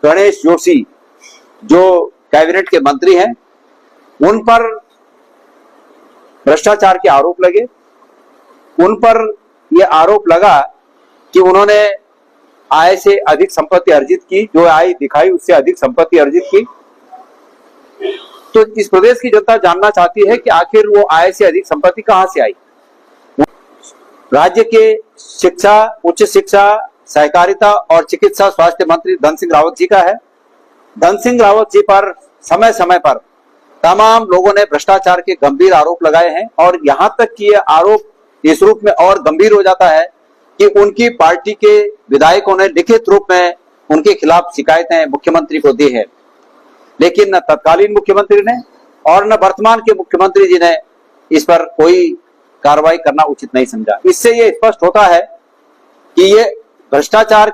गणेश जोशी जो कैबिनेट के मंत्री हैं, उन पर भ्रष्टाचार के आरोप लगे। उन पर यह आरोप लगा कि उन्होंने आय से अधिक संपत्ति अर्जित की, जो आय दिखाई उससे अधिक संपत्ति अर्जित की। तो इस प्रदेश की जनता जानना चाहती है कि आखिर वो आय से अधिक संपत्ति कहां से आई। राज्य के शिक्षा, उच्च शिक्षा, सहकारिता और चिकित्सा स्वास्थ्य मंत्री धन सिंह रावत जी का है। धन सिंह रावत जी पर समय समय पर तमाम लोगों ने भ्रष्टाचार के गंभीर आरोप लगाए हैं और यहां तक कि यह आरोप इस रूप में और गंभीर हो जाता है कि उनकी पार्टी के विधायकों ने लिखित रूप में उनके खिलाफ शिकायतें मुख्यमंत्री को दी है, लेकिन न तत्कालीन मुख्यमंत्री ने और न वर्तमान के मुख्यमंत्री जी ने इस पर कोई कार्रवाई करना उचित नहीं समझा। इससे ये स्पष्ट होता है कि ये भ्रष्टाचार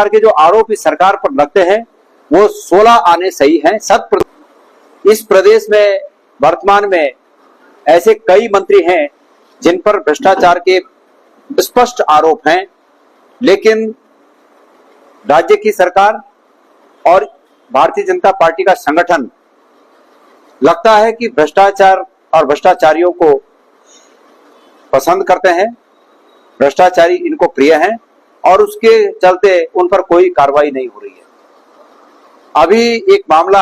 के जो आरोप इस सरकार पर लगते हैं वो 16 आने सही हैं। इस प्रदेश में वर्तमान में ऐसे कई मंत्री हैं जिन पर भ्रष्टाचार के स्पष्ट आरोप हैं, लेकिन राज्य की सरकार और भारतीय जनता पार्टी का संगठन लगता है कि भ्रष्टाचार और भ्रष्टाचारियों को पसंद करते हैं, भ्रष्टाचारी इनको प्रिय हैं और उसके चलते उन पर कोई कार्रवाई नहीं हो रही है। अभी एक मामला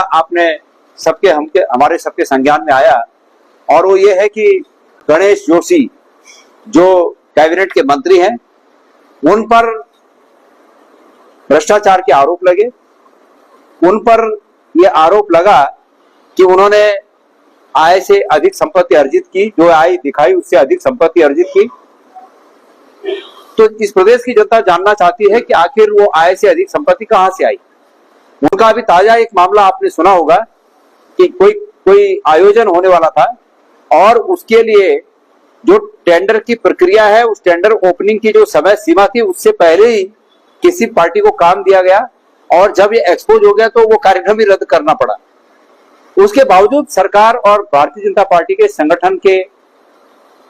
हमारे सबके संज्ञान में आया और वो ये है कि गणेश जोशी जो कैबिनेट के मंत्री हैं, उन पर भ्रष्टाचार के आरोप लगे। उन पर यह आरोप लगा कि उन्होंने आय से अधिक संपत्ति अर्जित की, जो आय दिखाई उससे अधिक संपत्ति अर्जित की। तो इस प्रदेश की जनता जानना चाहती है कि आखिर वो आय से अधिक संपत्ति कहां से आई। उनका अभी ताजा एक मामला आपने सुना होगा कि कोई आयोजन होने वाला था और उसके लिए जो टेंडर की प्रक्रिया है, उस टेंडर ओपनिंग की जो समय सीमा थी उससे पहले ही किसी पार्टी को काम दिया गया और जब ये एक्सपोज हो गया तो वो कार्यक्रम ही रद्द करना पड़ा। उसके बावजूद सरकार और भारतीय जनता पार्टी के संगठन के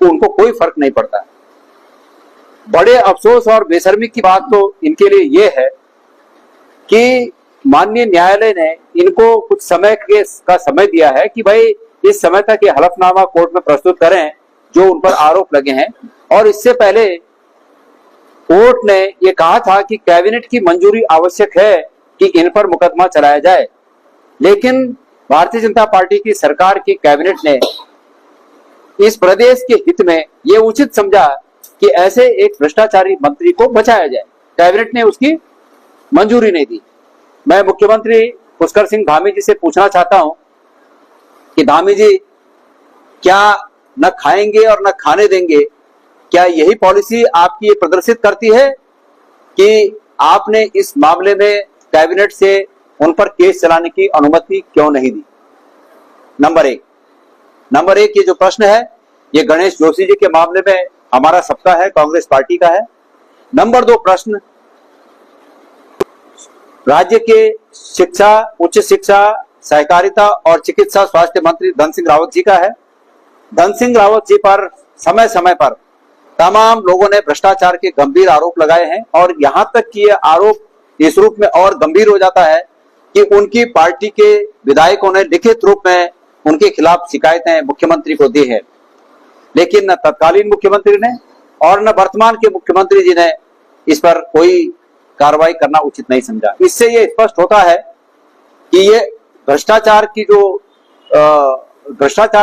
उनको कोई फर्क नहीं पड़ता। बड़े अफसोस और बेशर्मी की बात तो इनके लिए यह है कि माननीय न्यायालय ने इनको कुछ समय का समय दिया है कि भाई इस समय तक ये हलफनामा कोर्ट में प्रस्तुत करें जो उन पर आरोप लगे हैं। और इससे पहले कोर्ट ने ये कहा था कि कैबिनेट की मंजूरी आवश्यक है कि इन पर मुकदमा चलाया जाए, लेकिन भारतीय जनता पार्टी की सरकार की कैबिनेट ने इस प्रदेश के हित में ये उचित समझा कि ऐसे एक भ्रष्टाचारी मंत्री को बचाया जाए। कैबिनेट ने उसकी मंजूरी नहीं दी। मैं मुख्यमंत्री पुष्कर सिंह धामी जी से पूछना चाहता हूं कि धामी जी, क्या न खाएंगे और न खाने देंगे, क्या यही पॉलिसी आपकी ये प्रदर्शित करती है कि आपने इस मामले में कैबिनेट से उन पर केस चलाने की अनुमति क्यों नहीं दी? नंबर एक ये जो प्रश्न है ये गणेश जोशी जी के मामले में हमारा सबका है, कांग्रेस पार्टी का है। नंबर 2 प्रश्न राज्य के शिक्षा, उच्च शिक्षा, सहकारिता और चिकित्सा स्वास्थ्य मंत्री धन सिंह रावत जी का है। धन सिंह रावत जी पर समय समय पर तमाम लोगों ने भ्रष्टाचार के गंभीर आरोप लगाए हैं और यहां तक कि यह आरोप इस रूप में और गंभीर हो जाता है कि उनकी पार्टी के विधायकों ने लिखित रूप में उनके खिलाफ शिकायतें मुख्यमंत्री को दी है, लेकिन न तत्कालीन मुख्यमंत्री ने और न वर्तमान के मुख्यमंत्री जी ने इस पर कोई कार्रवाई करना उचित नहीं समझा। इससे ये स्पष्ट होता है कि ये भ्रष्टाचार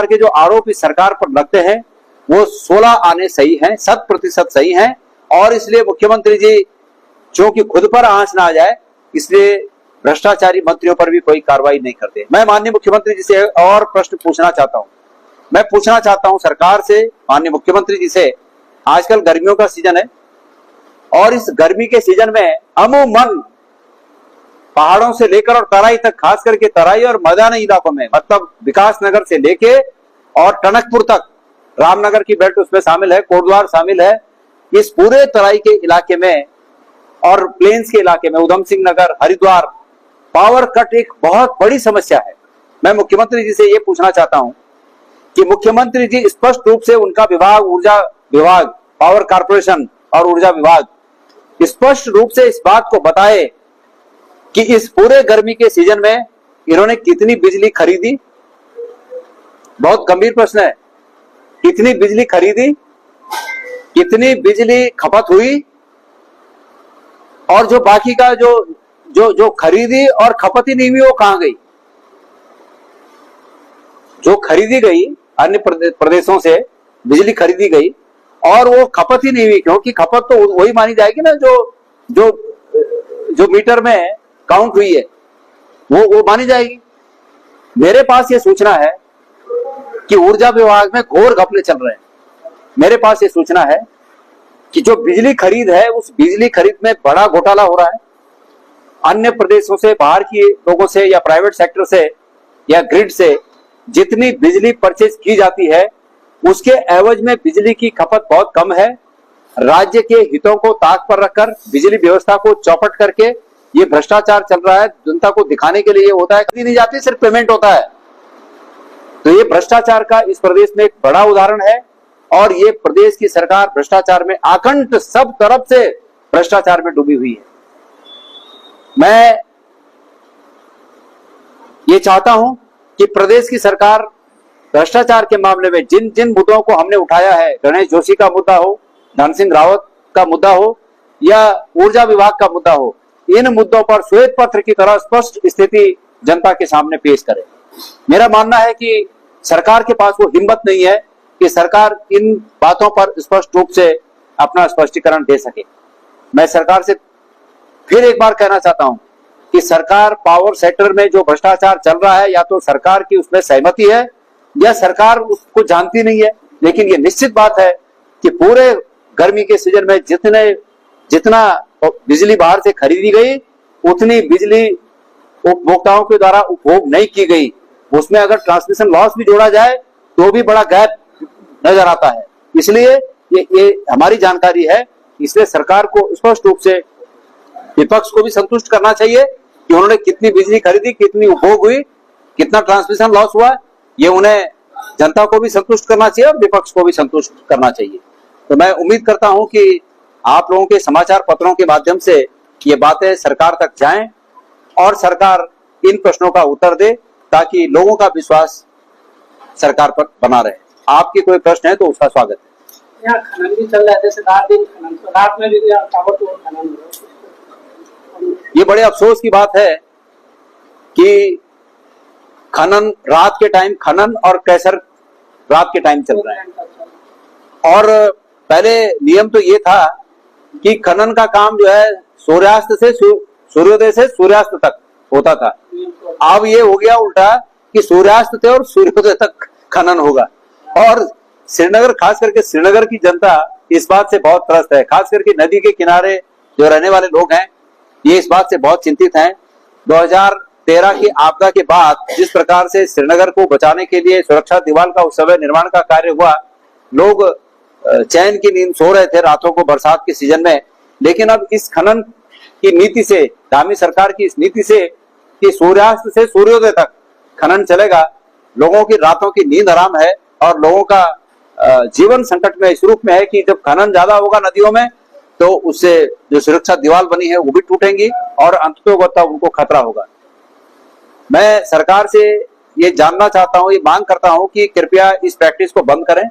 के जो आरोप इस सरकार पर लगते हैं वो 16 आने सही हैं, 100% सही हैं और इसलिए मुख्यमंत्री जी चूंकि खुद पर आंच ना आ जाए इसलिए भ्रष्टाचारी मंत्रियों पर भी कोई कार्रवाई नहीं करते। मैं माननीय मुख्यमंत्री जी से और प्रश्न पूछना चाहता हूं। मैं पूछना चाहता हूं सरकार से, माननीय मुख्यमंत्री जी से, आजकल गर्मियों का सीजन है और इस गर्मी के सीजन में अमूमन पहाड़ों से लेकर और तराई तक, खास करके तराई और मैदानी इलाकों में, मतलब विकास नगर से लेके और टनकपुर तक, रामनगर की बेल्ट उसमें शामिल है, कोटद्वार शामिल है, इस पूरे तराई के इलाके में और प्लेन्स के इलाके में, उधम सिंह नगर, हरिद्वार, पावर कट एक बहुत बड़ी समस्या है। मैं मुख्यमंत्री जी से ये पूछना चाहता हूं कि मुख्यमंत्री जी स्पष्ट रूप से उनका विभाग, ऊर्जा विभाग, पावर कारपोरेशन और ऊर्जा विभाग, स्पष्ट रूप से इस बात को बताए कि इस पूरे गर्मी के सीजन में इन्होंने कितनी बिजली खरीदी। बहुत गंभीर प्रश्न है, कितनी बिजली खरीदी, कितनी बिजली खपत हुई, और जो बाकी का जो जो जो खरीदी और खपत ही नहीं हुई वो कहां गई। जो खरीदी गई अन्य प्रदेशों से बिजली खरीदी गई और वो खपत ही नहीं हुई, क्योंकि खपत तो वही मानी जाएगी ना जो जो जो मीटर में काउंट हुई है, वो मानी जाएगी। मेरे पास ये सूचना है कि ऊर्जा विभाग में घोर घपले चल रहे हैं। मेरे पास ये सूचना है कि जो बिजली खरीद है उस बिजली खरीद में बड़ा घोटाला हो रहा है। अन्य प्रदेशों से, बाहर के लोगों से या प्राइवेट सेक्टर से या ग्रिड से जितनी बिजली परचेज की जाती है उसके एवज में बिजली की खपत बहुत कम है। राज्य के हितों को ताक पर रखकर बिजली व्यवस्था को चौपट करके ये भ्रष्टाचार चल रहा है। जनता को दिखाने के लिए ये होता है, खरीदी नहीं जाती, सिर्फ पेमेंट होता है। तो ये भ्रष्टाचार का इस प्रदेश में एक बड़ा उदाहरण है और ये प्रदेश की सरकार भ्रष्टाचार में आकंठ, सब तरफ से भ्रष्टाचार में डूबी हुई है। मैं ये चाहता हूं कि प्रदेश की सरकार भ्रष्टाचार के मामले में जिन जिन मुद्दों को हमने उठाया है, गणेश जोशी का मुद्दा हो, धन सिंह रावत का मुद्दा हो या ऊर्जा विभाग का मुद्दा हो, इन मुद्दों पर श्वेत पत्र की तरह स्पष्ट स्थिति जनता के सामने पेश करे। मेरा मानना है कि सरकार के पास वो हिम्मत नहीं है कि सरकार इन बातों पर स्पष्ट रूप से अपना स्पष्टीकरण दे सके। मैं सरकार से फिर एक बार कहना चाहता हूं कि सरकार पावर सेक्टर में जो भ्रष्टाचार चल रहा है, या तो सरकार की उसमें सहमति है या सरकार उसको जानती नहीं है। लेकिन ये निश्चित बात है कि पूरे गर्मी के सीजन में जितना बिजली बाहर से खरीदी गई उतनी बिजली उपभोक्ताओं के द्वारा उपभोग नहीं की गई। उसमें अगर ट्रांसमिशन लॉस भी जोड़ा जाए तो भी बड़ा गैप नजर आता है। इसलिए ये हमारी जानकारी है, इसलिए सरकार को स्पष्ट रूप से विपक्ष को भी संतुष्ट करना चाहिए कि उन्होंने कितनी बिजली खरीदी, कितनी उपभोग हुई, कितना ट्रांसमिशन लॉस हुआ। ये उन्हें जनता को भी संतुष्ट करना चाहिए और विपक्ष को भी संतुष्ट करना चाहिए। तो मैं उम्मीद करता हूं कि आप लोगों के समाचार पत्रों के माध्यम से ये बातें सरकार तक जाएं और सरकार इन प्रश्नों का उत्तर दे ताकि लोगों का विश्वास सरकार पर बना रहे। आपके कोई प्रश्न है तो उसका स्वागत है। यहाँ खनन भी चल रहा है, जैसे रात दिन खनन, तो रात में भी ताबड़तोड़ खनन। ये बड़े अफसोस की बात है कि खनन रात के टाइम, खनन और कैसर रात के टाइम चल रहा है। और पहले नियम तो ये था कि खनन का काम जो है सूर्यास्त से सूर्योदय से सूर्यास्त तक होता था। अब ये हो गया उल्टा कि सूर्यास्त से और सूर्योदय तक खनन होगा। और श्रीनगर, खास करके श्रीनगर की जनता इस बात से बहुत त्रस्त है। खास करके नदी के किनारे जो रहने वाले लोग हैं ये इस बात से बहुत चिंतित हैं। 2013 की आपदा के बाद जिस प्रकार से श्रीनगर को बचाने के लिए सुरक्षा दीवार का उस समय निर्माण का कार्य हुआ, लोग चैन की नींद सो रहे थे रातों को बरसात के सीजन में। लेकिन अब इस खनन की नीति से, धामी सरकार की इस नीति से कि सूर्यास्त से सूर्योदय तक खनन चलेगा, लोगों की रातों की नींद हराम है और लोगों का जीवन संकट में इस रूप में है कि जब खनन ज्यादा होगा नदियों में तो उससे जो सुरक्षा दीवार बनी है वो भी टूटेंगी और अंततोगत्वा उनको खतरा होगा। मैं सरकार से ये जानना चाहता हूँ, ये मांग करता हूँ कि कृपया इस प्रैक्टिस को बंद करें।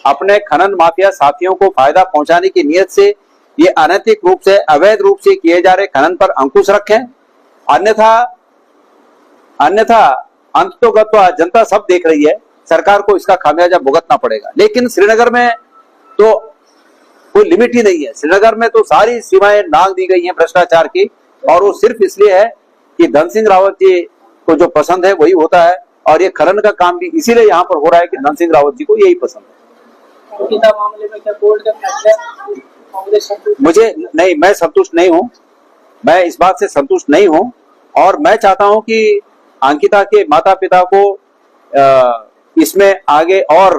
अपने खनन माफिया साथियों को फायदा पहुंचाने की नीयत से ये अनैतिक रूप से, अवैध रूप से किए जा रहे खनन पर अंकुश रखें। अन्यथा अंततोगत्वा जनता सब देख रही है, सरकार को इसका खामियाजा भुगतना पड़ेगा। लेकिन श्रीनगर में तो कोई लिमिट ही नहीं है। श्रीनगर में तो सारी सीमाएं नांग दी गई हैं भ्रष्टाचार की, और वो सिर्फ इसलिए है कि धन सिंह रावत जी को जो पसंद है वही होता है। और ये खनन का काम भी इसीलिए यहाँ पर हो रहा है कि धन सिंह रावत जी को यही पसंद है। मामले में क्या कोर्ट का फैसला मुझे नहीं, मैं संतुष्ट नहीं हूँ, मैं इस बात से संतुष्ट नहीं हूँ। और मैं चाहता हूँ कि अंकिता के माता पिता को इसमें आगे और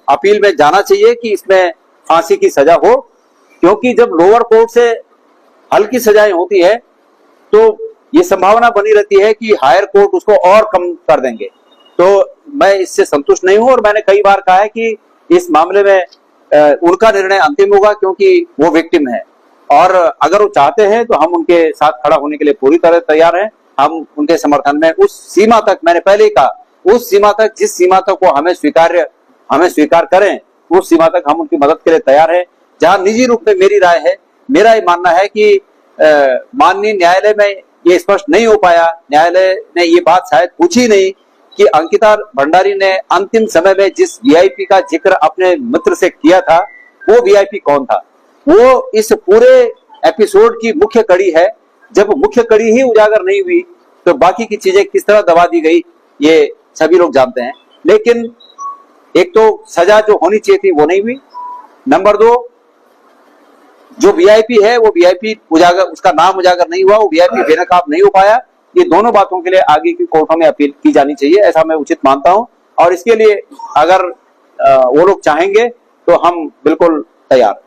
अपील में जाना चाहिए कि इसमें फांसी की सजा हो, क्योंकि जब लोअर कोर्ट से हल्की सजाएं होती है तो ये संभावना बनी रहती है कि हायर कोर्ट उसको और कम कर देंगे। तो मैं इससे संतुष्ट नहीं हूं और मैंने कई बार कहा है कि इस मामले में उनका निर्णय अंतिम होगा, क्योंकि वो विक्टिम है। और अगर वो चाहते हैं तो हम उनके साथ खड़ा होने के लिए पूरी तरह तैयार हैं। हम उनके समर्थन में उस सीमा तक, मैंने पहले ही कहा, उस सीमा तक, जिस सीमा तक वो हमें स्वीकार करें, उस सीमा तक हम उनकी मदद के लिए तैयार हैं। जहां निजी रूप में मेरी राय है, मेरा ये मानना है कि माननीय न्यायालय में ये स्पष्ट नहीं हो पाया, न्यायालय ने ये बात शायद पूछी नहीं कि अंकिता भंडारी ने अंतिम समय में जिस वीआईपी का जिक्र अपने मित्र से किया था, वो वीआईपी कौन था। वो इस पूरे एपिसोड की मुख्य कड़ी है। जब मुख्य कड़ी ही उजागर नहीं हुई तो बाकी की चीजें किस तरह दबा दी गई, ये सभी लोग जानते हैं। लेकिन एक तो सजा जो होनी चाहिए थी वो नहीं हुई, नंबर 2 जो वीआईपी है वो वीआईपी उजागर, उसका नाम उजागर नहीं हुआ, वो वीआईपी बेनकाब नहीं हो पाया। ये दोनों बातों के लिए आगे की कोर्टों में अपील की जानी चाहिए, ऐसा मैं उचित मानता हूं। और इसके लिए अगर वो लोग चाहेंगे तो हम बिल्कुल तैयार।